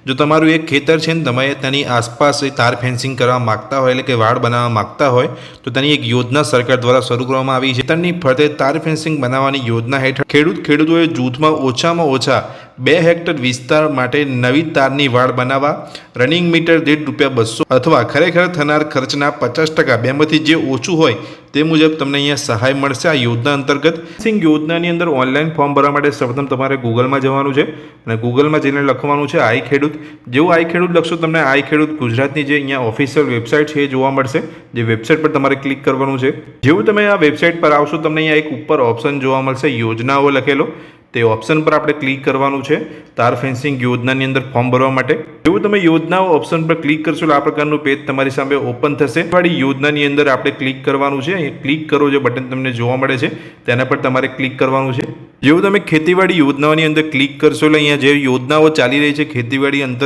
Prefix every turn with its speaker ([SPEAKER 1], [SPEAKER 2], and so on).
[SPEAKER 1] જો તમારું એક ખેતર છે ને તમે તેની આસપાસ તાર ફેન્સિંગ કરવા માગતા હોય, એટલે કે વાડ બનાવવા માગતા હોય, તો તેની એક યોજના સરકાર દ્વારા શરૂ કરવામાં આવી છે. ખેતરની ફરતે તાર ફેન્સિંગ બનાવવાની યોજના હેઠળ ખેડૂતોએ જૂથમાં ઓછામાં ઓછા 2 હેક્ટર વિસ્તાર માટે નવી તારની વાડ બનાવવા રનિંગ મીટર દીઠ ₹200 અથવા ખરેખર થનાર ખર્ચના 50% બેમાંથી જે ઓછું હોય તે મુજબ તમને અહીંયા સહાય મળશે. આ યોજના અંતર્ગત ફેન્સિંગ યોજનાની અંદર ઓનલાઈન ફોર્મ ભરવા માટે સૌપ્રથમ તમારે ગૂગલમાં જવાનું છે અને ગૂગલમાં જઈને લખવાનું છે આઈ ખેડૂત. જેવું આઈ ખેડૂત લખશો તમને આઈ ખેડૂત ગુજરાતની જે અહીંયા ઓફિશિયલ વેબસાઇટ છે એ જોવા મળશે. જે વેબસાઇટ પર તમારે ક્લિક કરવાનું છે. જેવું તમે આ વેબસાઇટ પર આવશો તમને અહીંયા એક ઉપર ઓપ્શન જોવા મળશે યોજનાઓ લખેલો. તે ઓપ્શન પર આપણે ક્લિક કરવાનું છે તાર ફેન્સિંગ યોજનાની અંદર ફોર્મ ભરવા માટે. જેવું તમે યોજનાઓ ઓપ્શન પર ક્લિક કરશો એટલે આ પ્રકારનું પેજ તમારી સામે ઓપન થશે. વાળી યોજનાની અંદર આપણે ક્લિક કરવાનું છે. અહીં ક્લિક કરો જે બટન તમને જોવા મળે છે તેના પર તમારે ક્લિક કરવાનું છે. જેવું તમે ખેતીવાડી યોજનાઓની અંદર ક્લિક કરશો એટલે અહીંયા જે યોજનાઓ ચાલી રહી છે ખેતીવાડી અંતર